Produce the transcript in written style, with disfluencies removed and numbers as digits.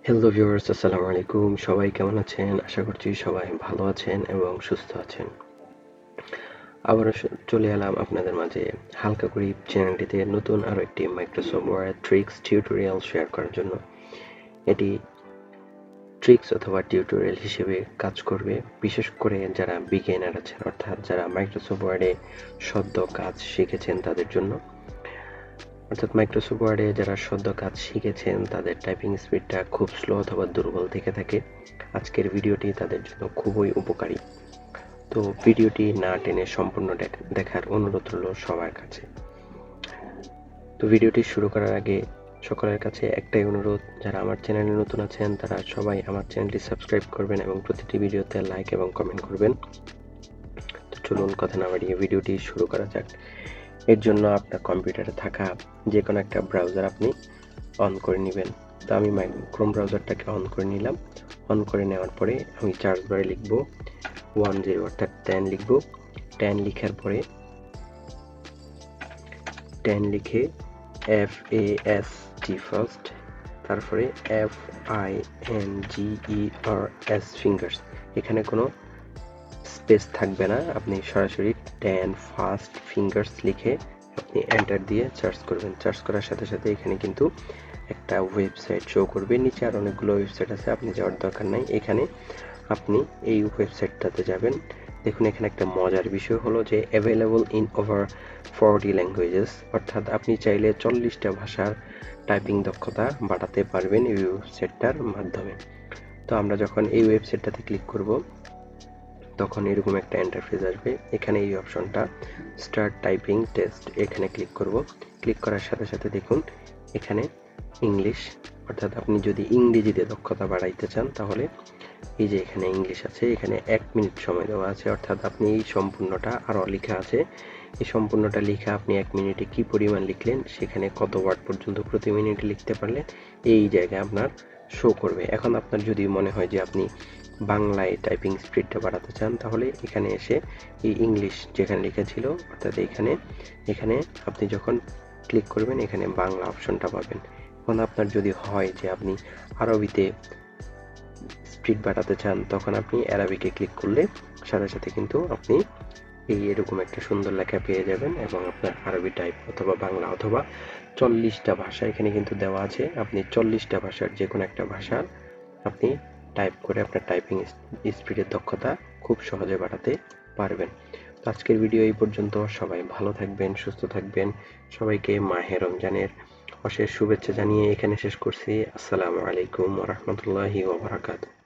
Hello viewers, আসসালামু আলাইকুম। সবাই কেমন আছেন? আশা করছি সবাই ভালো আছেন এবং সুস্থ আছেন। আবারও চলে এলাম আপনাদের মাঝে হালকা করে চ্যানেলটিতে নতুন আরও একটি Microsoft Word tricks tutorial share করার জন্য। এটি ট্রিক্স অথবা টিউটোরিয়াল হিসেবে কাজ করবে, বিশেষ করে যারা বিগিনার আছেন, অর্থাৎ যারা মাইক্রোসফট ওয়ার্ডে সদ্য কাজ শিখেছেন তাদের জন্য। অর্থাৎ মাইক্রোসফট ওয়ার্ডে যারা সদ্য কাজ শিখেছেন তাদের টাইপিং স্পিডটা খুব স্লো অথবা দুর্বল থেকে থাকে, আজকের ভিডিওটি তাদের জন্য খুবই উপকারী। তো ভিডিওটি না টেনে সম্পূর্ণ দেখার অনুরোধ রইল সবার কাছে। তো ভিডিওটি শুরু করার আগে সকলের কাছে একটাই অনুরোধ, যারা আমার চ্যানেলে নতুন আছেন তারা সবাই আমার চ্যানেলটি সাবস্ক্রাইব করবেন এবং প্রতিটি ভিডিওতে লাইক এবং কমেন্ট করবেন। তো চলুন কথা না বাড়িয়ে ভিডিওটি শুরু করা যাক। এর জন্য আপনার কম্পিউটারে থাকা যে কোনো একটা ব্রাউজার আপনি অন করে নেবেন। তো আমি ক্রোম ব্রাউজারটাকে অন করে নিলাম। অন করে নেওয়ার পরে আমি সার্চ বারে লিখব 10 অর্থাৎ 10 লিখব। 10 লিখার পরে 10 লিখে FAST ফার্স্ট, তারপরে FINGERS ফিঙ্গার্স। এখানে কোনো স্পেস থাকবে না, আপনি সরাসরি 10 ফার্স্ট ফিঙ্গার্স লিখে আপনি এন্টার দিয়ে সার্চ করবেন। সার্চ করার সাথে সাথে এখানে কিন্তু একটা ওয়েবসাইট শো করবে। নিচে আর অনেকগুলো ওয়েবসাইট আছে, আপনি যাওয়ার দরকার নাই। এখানে আপনি এই ওয়েবসাইটটাতে যাবেন। দেখুন এখানে একটা মজার বিষয় হলো যে অ্যাভেলেবল ইন ওভার 40 ল্যাঙ্গুয়েজেস, অর্থাৎ আপনি চাইলে 40টা ভাষার টাইপিং দক্ষতা বাড়াতে পারবেন এই ওয়েবসাইটটার মাধ্যমে। তো আমরা যখন এই ওয়েবসাইটটাতে ক্লিক করব তখন এরকম একটা ইন্টারফেস আসবে। এখানে এই অপশনটা স্টার্ট টাইপিং টেস্ট, এখানে ক্লিক করব। ক্লিক করার সাথে সাথে দেখুন এখানে ইংলিশ, অর্থাৎ আপনি যদি ইংরেজিতে দক্ষতা বাড়াইতে চান তাহলে এই যে এখানে ইংলিশ আছে, এখানে 1 মিনিট সময় দেওয়া আছে, অর্থাৎ আপনি এই সম্পূর্ণটা আরও লেখা আছে, এই সম্পূর্ণটা লেখা আপনি 1 মিনিটে কি পরিমাণ লিখলেন, সেখানে কত ওয়ার্ড পর্যন্ত প্রতি মিনিটে লিখতে পারলেন এই জায়গায় আপনার শো করবে। এখন আপনার যদি মনে হয় যে আপনি বাংলায় টাইপিং স্পিডটা বাড়াতে চান তাহলে এখানে এসে এই ইংলিশ যেখানে লেখা ছিল অর্থাৎ এখানে আপনি যখন ক্লিক করবেন এখানে বাংলা অপশনটা পাবেন। এখন আপনার যদি হয় যে আপনি আরবিতে স্পিড বাড়াতে চান তখন আপনি অ্যারাবিকে ক্লিক করলে সাথে সাথে কিন্তু আপনি এরকম একটা সুন্দর লেখা পেয়ে যাবেন এবং আপনার আরবি টাইপ অথবা বাংলা অথবা 40টা ভাষা এখানে কিন্তু দেওয়া আছে, আপনি 40টা ভাষার যে কোনো একটা ভাষা আপনি টাইপ করে আপনার টাইপিং স্পিডের দক্ষতা খুব সহজে বাড়াতে পারবেন। তো আজকের ভিডিও এই পর্যন্ত। সবাই ভালো থাকবেন, সুস্থ থাকবেন। সবাইকে মাহে রমজানের অশেষ শুভেচ্ছা জানিয়ে এখানে শেষ করছি। আসসালামু আলাইকুম ওয়া রাহমাতুল্লাহি ওয়া বারাকাতুহু।